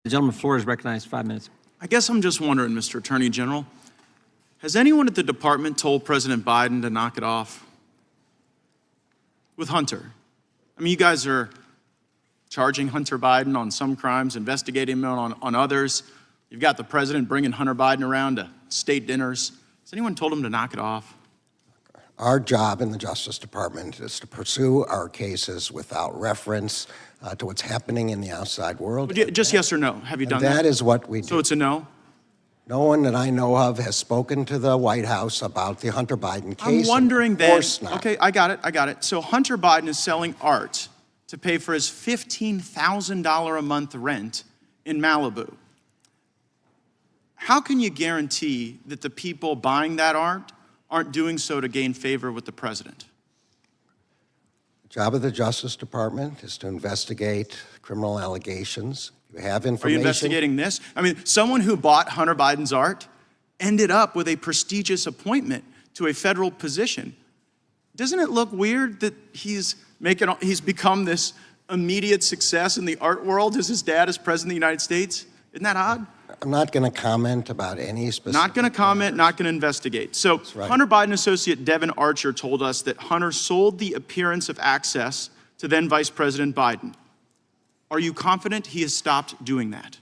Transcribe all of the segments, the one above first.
The gentleman floor is recognized 5 minutes. I guess I'm just wondering, Mr. Attorney General, has anyone at the department told President Biden to knock it off with Hunter? I mean, you guys are charging Hunter Biden on some crimes, investigating him on others. You've got the president bringing Hunter Biden around to state dinners. Has anyone told him to knock it off? Our job in the Justice Department is to pursue our cases without reference to what's happening in the outside world. Just yes or no. Have you done that? That is what we do. So it's a no? No one that I know of has spoken to the White House about the Hunter Biden case. I'm wondering then. Of course not. Okay, I got it. So Hunter Biden is selling art to pay for his $15,000 a month rent in Malibu. How can you guarantee that the people buying that art aren't doing so to gain favor with the president? The job of the Justice Department is to investigate criminal allegations. You have information. Are you investigating this? I mean, someone who bought Hunter Biden's art ended up with a prestigious appointment to a federal position. Doesn't it look weird that he's become this immediate success in the art world as his dad is president of the United States? Isn't that odd? I'm not going to comment about any specific. Not going to comment, not going to investigate. So right. Hunter Biden associate Devin Archer told us that Hunter sold the appearance of access to then Vice President Biden. Are you confident he has stopped doing that?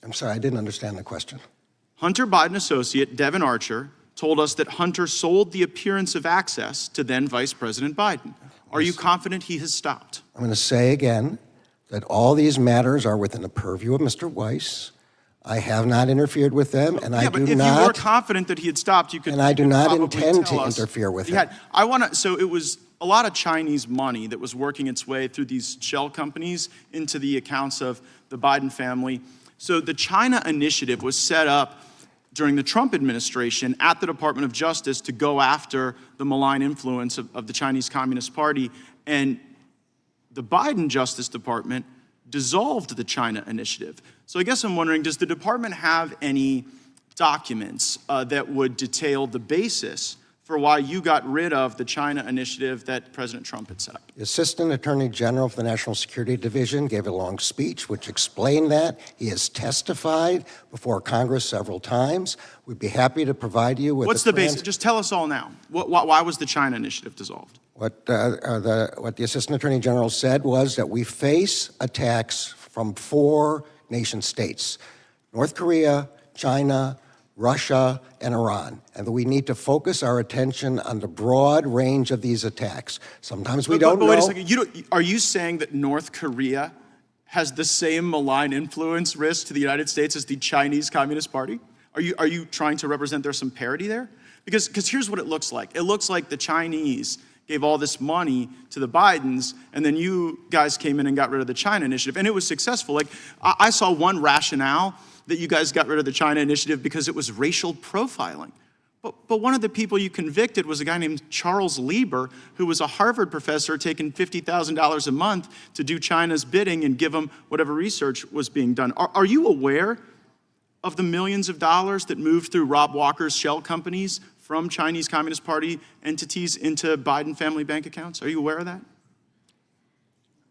I'm sorry, I didn't understand the question. Hunter Biden associate Devin Archer told us that Hunter sold the appearance of access to then Vice President Biden. Are you confident he has stopped? I'm going to say again that all these matters are within the purview of Mr. Weiss. I have not interfered with them, and I do not. But if you were confident that he had stopped, you could. And I do not intend to us. interfere with him. So it was a lot of Chinese money that was working its way through these shell companies into the accounts of the Biden family. So the China initiative was set up during the Trump administration at the Department of Justice to go after the malign influence of the Chinese Communist Party. And the Biden Justice Department dissolved the China initiative. So I guess I'm wondering, does the department have any documents that would detail the basis for why you got rid of the China initiative that President Trump had set up? The Assistant Attorney General for the National Security Division gave a long speech which explained that. He has testified before Congress several times. We'd be happy to provide you with What's the basis? Just tell us all now. Why was the China initiative dissolved? What the Assistant Attorney General said was that we face attacks from 4 nation states: North Korea, China, Russia, and Iran, and that we need to focus our attention on the broad range of these attacks. Sometimes we don't know. But wait a second, are you saying that North Korea has the same malign influence risk to the United States as the Chinese Communist Party? Are you trying to represent there's some parity there? Because here's what it looks like. It looks like the Chinese gave all this money to the Bidens, and then you guys came in and got rid of the China initiative, and it was successful. Like, I saw one rationale that you guys got rid of the China initiative because it was racial profiling. But one of the people you convicted was a guy named Charles Lieber, who was a Harvard professor taking $50,000 a month to do China's bidding and give them whatever research was being done. Are you aware of the millions of dollars that moved through Rob Walker's shell companies from Chinese Communist Party entities into Biden family bank accounts? Are you aware of that?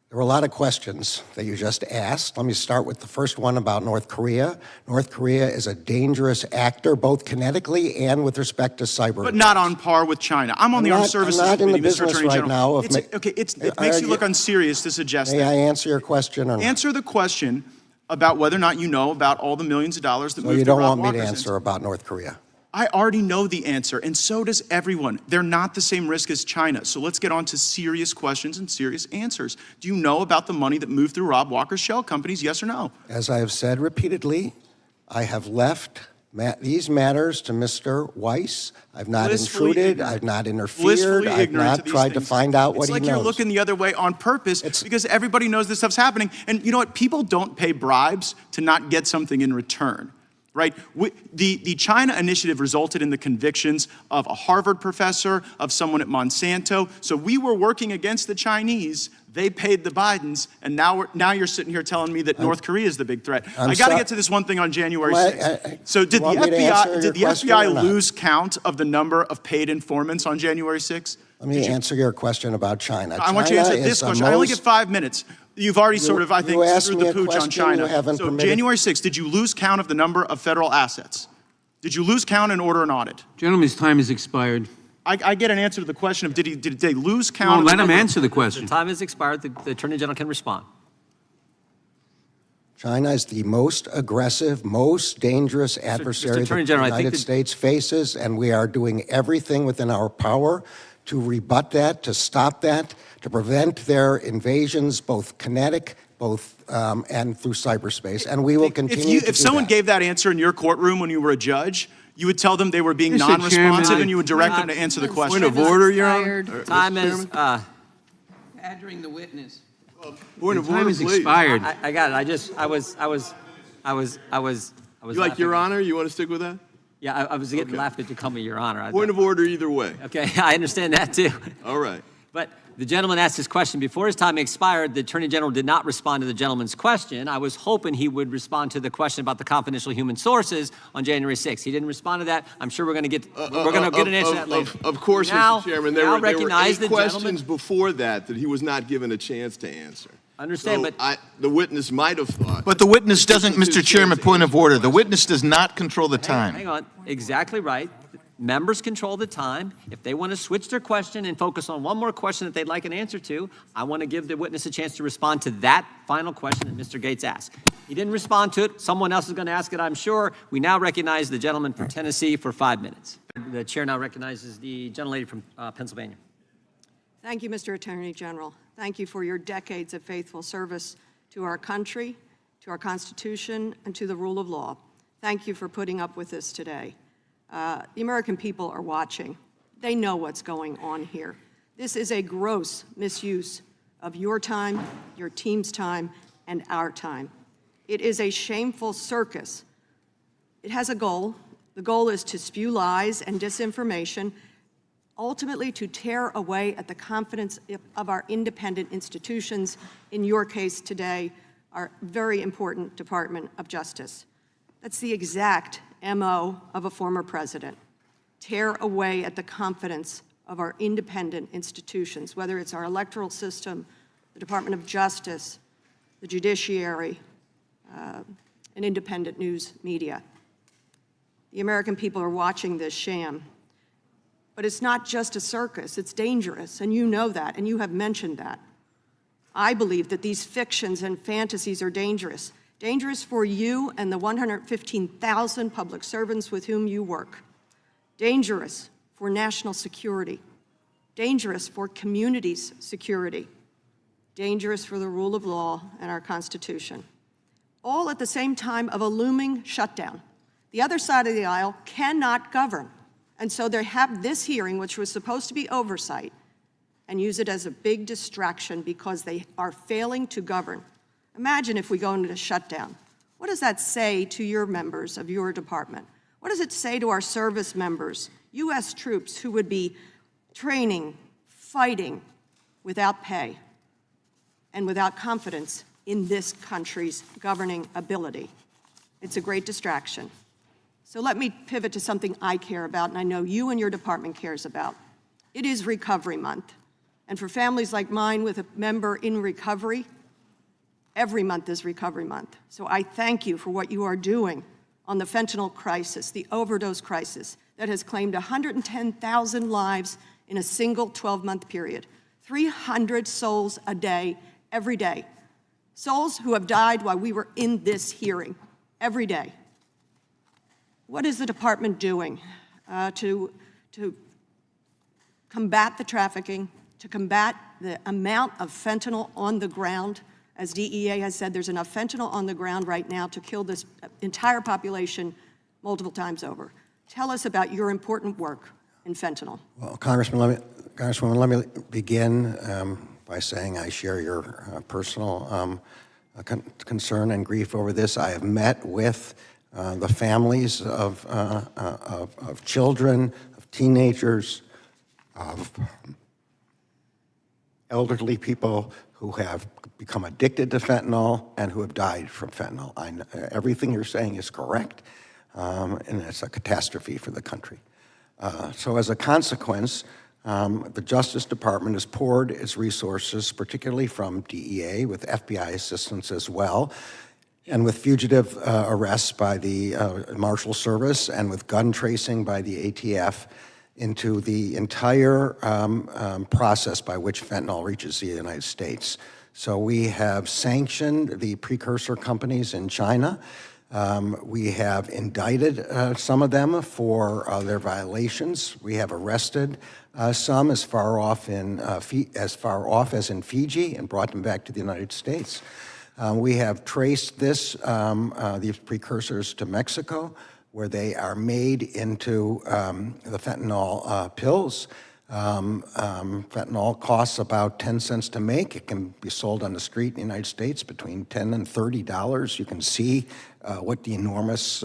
There were a lot of questions that you just asked. Let me start with the first one about North Korea. North Korea is a dangerous actor, both kinetically and with respect to cyber. But not on par with China. I'm on the Armed Services Committee, I'm not in the business right now. It makes you look unserious to suggest that. May I answer your question or not? Answer the question about whether or not you know about all the millions of dollars that moved you through don't Rob want me to Walker's answer about North Korea? I already know the answer, and so does everyone. They're not the same risk as China. So let's get on to serious questions and serious answers. Do you know about the money that moved through Rob Walker's shell companies, yes or no? As I have said repeatedly, I have left these matters to Mr. Weiss. I've not intruded. I've not interfered. I've not tried to find out what he knows. It's like you're looking the other way on purpose because everybody knows this stuff's happening. And you know what? People don't pay bribes to not get something in return. Right? The China initiative resulted in the convictions of a Harvard professor, of someone at Monsanto. So we were working against the Chinese. They paid the Bidens, and now you're sitting here telling me that North Korea is the big threat. I got to get to this one thing on January 6th. So did the FBI lose count of the number of paid informants on January 6th? Let me answer your question about China. I want you to answer China this is the question. I only most- get 5 minutes. You've already sort of, I think, you asked screwed me the a pooch on question China. you haven't So permitted- January 6th, did you lose count of the number of federal assets? Did you lose count and order an audit? Gentleman's time has expired. I get an answer to the question of did they lose No, count? of let the him number- answer the The question. time has expired. The Attorney General can respond. China is the most aggressive, most dangerous adversary Attorney that the General, I think United that- States faces, and we are doing everything within our power to rebut that, to stop that, to prevent their invasions, both kinetic, and through cyberspace. And we will continue to do If someone that. gave that answer in your courtroom when you were a judge, you would tell them they were being Mr. non-responsive Chairman, and you would direct them to answer the question. Point of order, Your Honor. Time is, Badgering the witness. Point of order, has expired. I got it. I was You like Your Honor? You want to stick with that? Yeah, I was getting laughed at to call me Your Honor. Point of order either way. Okay, I understand that too. All right. But the gentleman asked his question before his time expired. The Attorney General did not respond to the gentleman's question. I was hoping he would respond to the question about the confidential human sources on January 6th. He didn't respond to that. I'm sure we're going to get an answer to that later. Of course, Now- Mr. Chairman. now There were recognize 8 the questions gentleman. before that he was not given a chance to answer. Understand, So but the witness might have thought. But the witness doesn't, This was Mr. his Chairman, chance to point of answer order. the The witness does not control the time. hang on, exactly right. Members control the time. If they want to switch their question and focus on one more question that they'd like an answer to, I want to give the witness a chance to respond to that final question that Mr. Gaetz asked. He didn't respond to it. Someone else is going to ask it, I'm sure. We now recognize the gentleman from Tennessee for 5 minutes. The chair now recognizes the gentlelady from Pennsylvania. Thank you, Mr. Attorney General. Thank you for your decades of faithful service to our country, to our Constitution, and to the rule of law. Thank you for putting up with this today. The American people are watching. They know what's going on here. This is a gross misuse of your time, your team's time, and our time. It is a shameful circus. It has a goal. The goal is to spew lies and disinformation, ultimately to tear away at the confidence of our independent institutions, in your case today, our very important Department of Justice. That's the exact MO of a former president. Tear away at the confidence of our independent institutions, whether it's our electoral system, the Department of Justice, the judiciary, and independent news media. The American people are watching this sham. But it's not just a circus, it's dangerous, and you know that, and you have mentioned that. I believe that these fictions and fantasies are dangerous. Dangerous for you and the 115,000 public servants with whom you work. Dangerous for national security. Dangerous for communities' security. Dangerous for the rule of law and our Constitution. All at the same time of a looming shutdown. The other side of the aisle cannot govern. And so they have this hearing, which was supposed to be oversight, and use it as a big distraction because they are failing to govern. Imagine if we go into a shutdown. What does that say to your members of your department? What does it say to our service members, U.S. troops who would be training, fighting without pay and without confidence in this country's governing ability? It's a great distraction. So let me pivot to something I care about, and I know you and your department cares about. It is Recovery Month. And for families like mine with a member in recovery, every month is Recovery Month. So I thank you for what you are doing on the fentanyl crisis, the overdose crisis that has claimed 110,000 lives in a single 12-month period. 300 souls a day, every day. Souls who have died while we were in this hearing, every day. What is the department doing to combat the trafficking, to combat the amount of fentanyl on the ground? As DEA has said, there's enough fentanyl on the ground right now to kill this entire population multiple times over. Tell us about your important work in fentanyl. Well, Congresswoman, let me begin by saying I share your personal concern and grief over this. I have met with the families of children, of teenagers, of elderly people who have become addicted to fentanyl and who have died from fentanyl. Everything you're saying is correct, and it's a catastrophe for the country. So as a consequence, The Justice Department has poured its resources, particularly from DEA, with FBI assistance as well, and with fugitive arrests by the Marshal Service and with gun tracing by the ATF into the entire process by which fentanyl reaches the United States. So we have sanctioned the precursor companies in China. We have indicted some of them for their violations. We have arrested some as far off as in Fiji and brought them back to the United States. We have traced these precursors to Mexico, where they are made into the fentanyl pills. Fentanyl costs about 10 cents to make. It can be sold on the street in the United States between $10 and $30. You can see what the enormous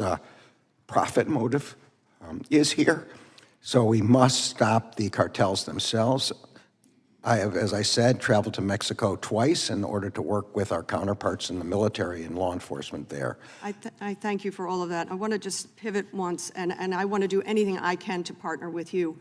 profit motive is here. So we must stop the cartels themselves. I have, as I said, traveled to Mexico twice in order to work with our counterparts in the military and law enforcement there. I thank you for all of that. I want to just pivot once, and I want to do anything I can to partner with you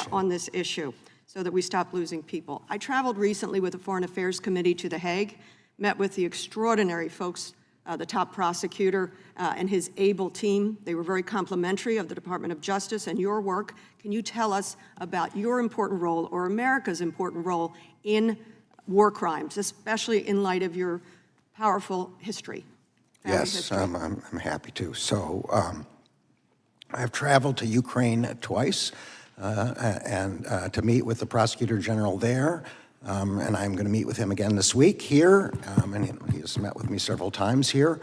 on this issue so that we stop losing people. I traveled recently with the Foreign Affairs Committee to The Hague, met with the extraordinary folks, the top prosecutor and his able team. They were very complimentary of the Department of Justice and your work. Can you tell us about your important role, or America's important role, in war crimes, especially in light of your powerful history? Yes, I'm happy to. So I've traveled to Ukraine twice and to meet with the Prosecutor General there. And I'm going to meet with him again this week here, and he has met with me several times here.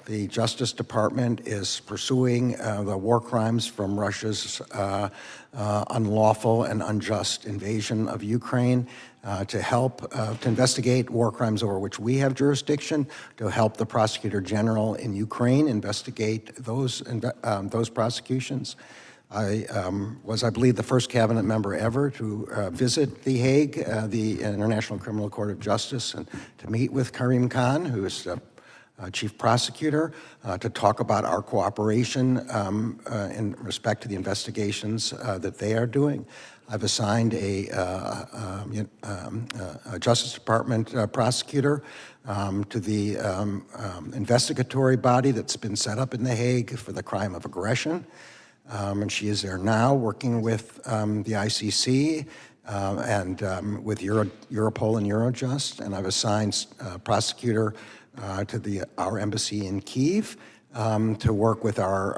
The Justice Department is pursuing the war crimes from Russia's unlawful and unjust invasion of Ukraine to help to investigate war crimes over which we have jurisdiction, to help the Prosecutor General in Ukraine investigate those prosecutions. I was, I believe, the first cabinet member ever to visit The Hague, the International Criminal Court of Justice, and to meet with Karim Khan, who is the chief prosecutor, to talk about our cooperation in respect to the investigations that they are doing. I've assigned a Justice Department prosecutor to the investigatory body that's been set up in The Hague for the crime of aggression. And she is there now working with the ICC and with Europol and Eurojust. And I've assigned a prosecutor to our embassy in Kyiv to work with our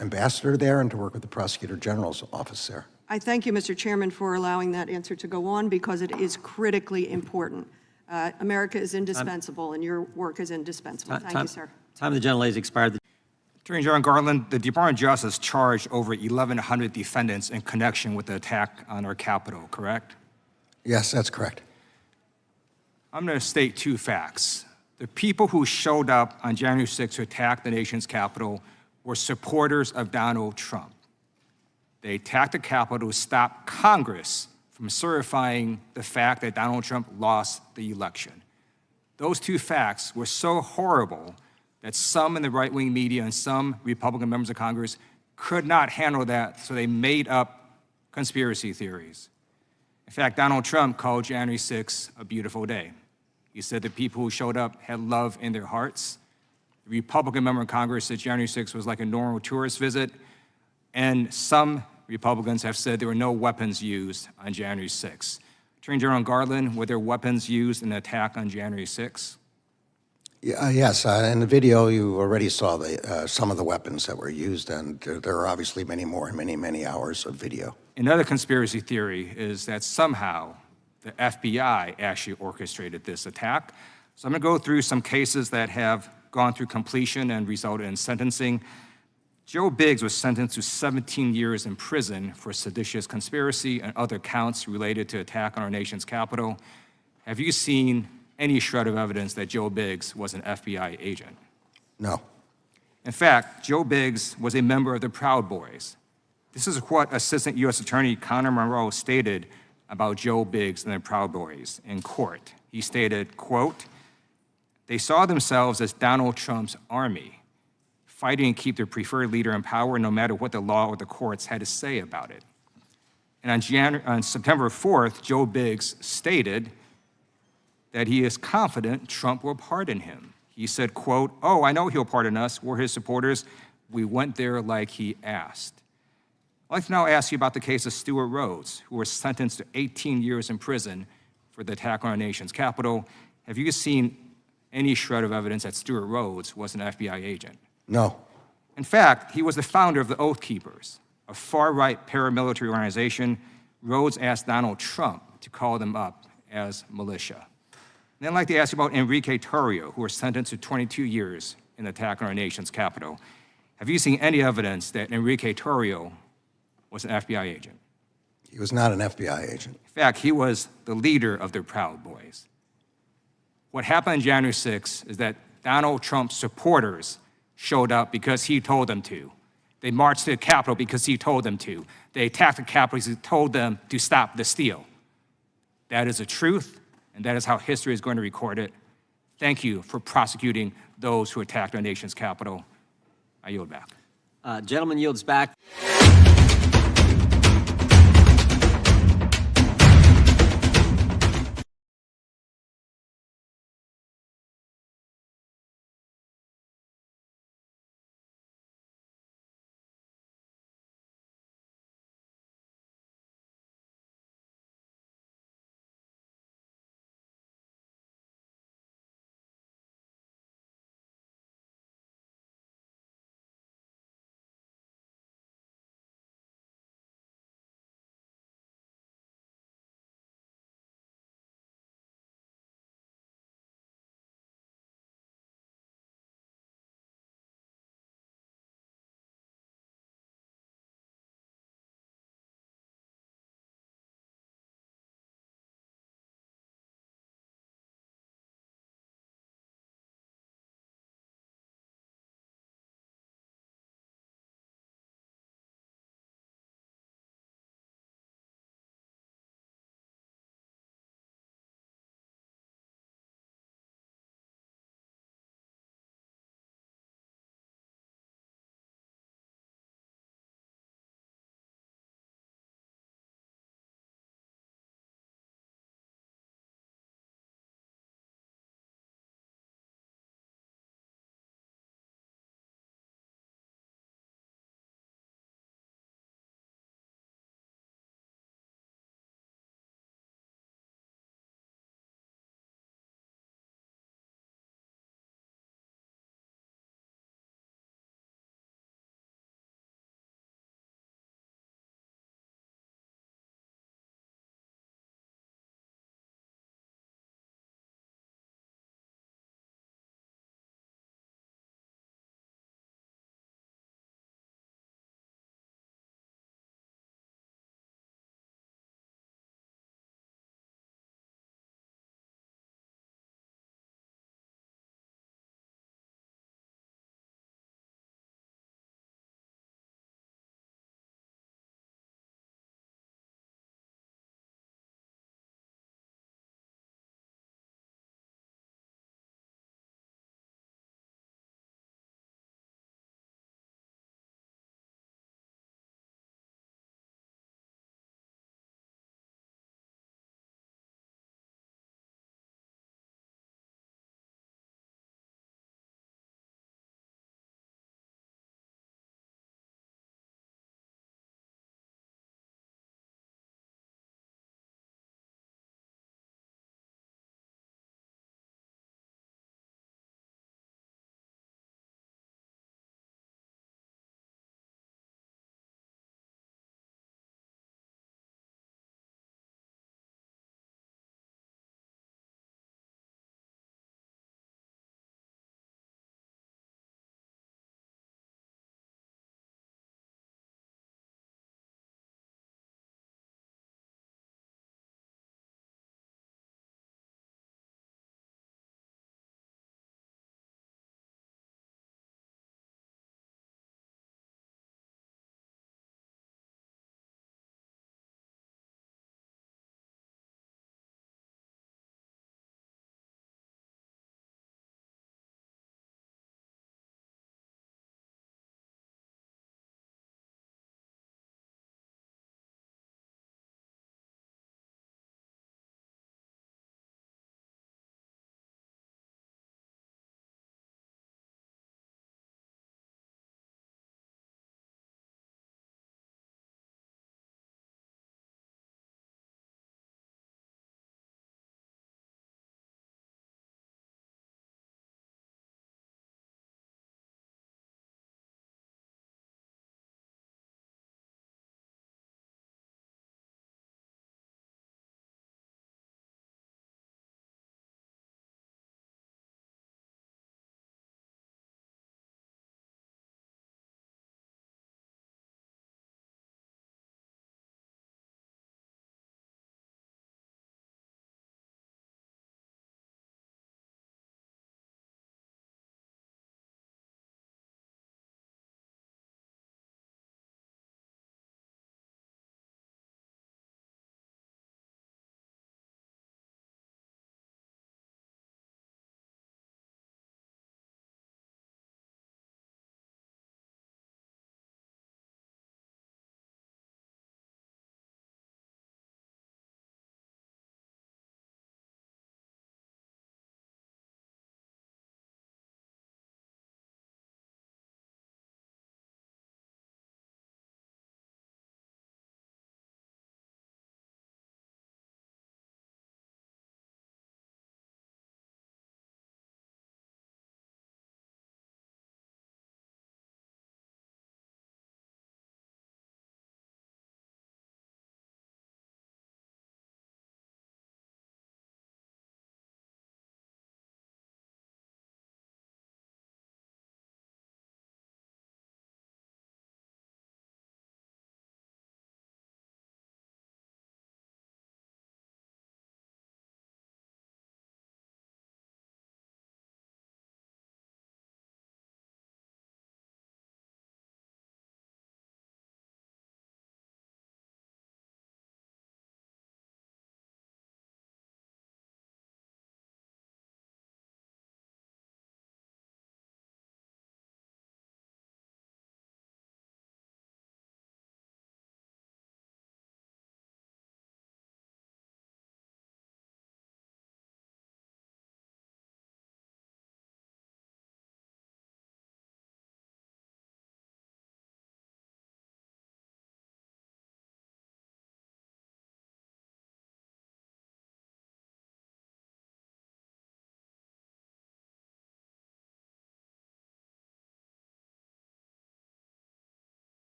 ambassador there and to work with the Prosecutor General's office there. I thank you, Mr. Chairman, for allowing that answer to go on, because it is critically important. America is indispensable, and your work is indispensable. Thank you, sir. Time of the gentlelady has expired. Attorney General Garland, the Department of Justice charged over 1,100 defendants in connection with the attack on our Capitol, correct? Yes, that's correct. I'm going to state two facts. The people who showed up on January 6th to attack the nation's Capitol were supporters of Donald Trump. They attacked the Capitol to stop Congress from certifying the fact that Donald Trump lost the election. Those two facts were so horrible that some in the right-wing media and some Republican members of Congress could not handle that, so they made up conspiracy theories. In fact, Donald Trump called January 6th a beautiful day. He said the people who showed up had love in their hearts. The Republican member of Congress said January 6th was like a normal tourist visit, and some Republicans have said there were no weapons used on January 6th. Attorney General Garland, were there weapons used in the attack on January 6th? Yes, in the video you already saw some of the weapons that were used, and there are obviously many more and many, many hours of video. Another conspiracy theory is that somehow the FBI actually orchestrated this attack. So I'm going to go through some cases that have gone through completion and resulted in sentencing. Joe Biggs was sentenced to 17 years in prison for seditious conspiracy and other counts related to attack on our nation's Capitol. Have you seen any shred of evidence that Joe Biggs was an FBI agent? No. In fact, Joe Biggs was a member of the Proud Boys. This is what Assistant U.S. Attorney Connor Monroe stated about Joe Biggs and the Proud Boys in court. He stated, quote, "They saw themselves as Donald Trump's army, fighting to keep their preferred leader in power no matter what the law or the courts had to say about it." And on September 4th, Joe Biggs stated that he is confident Trump will pardon him. He said, quote, "Oh, I know he'll pardon us. We're his supporters. We went there like he asked." I'd like to now ask you about the case of Stuart Rhodes, who was sentenced to 18 years in prison for the attack on our nation's capital. Have you seen any shred of evidence that Stuart Rhodes was an FBI agent? No. In fact, he was the founder of the Oath Keepers, a far-right paramilitary organization. Rhodes asked Donald Trump to call them up as militia. And I'd like to ask you about Enrique Tarrio, who was sentenced to 22 years in the attack on our nation's capital. Have you seen any evidence that Enrique Tarrio was an FBI agent? He was not an FBI agent. In fact, he was the leader of the Proud Boys. What happened on January 6th is that Donald Trump's supporters showed up because he told them to. They marched to the Capitol because he told them to. They attacked the Capitol because he told them to stop the steal. That is the truth, and that is how history is going to record it. Thank you for prosecuting those who attacked our nation's capital. I yield back. Gentleman yields back.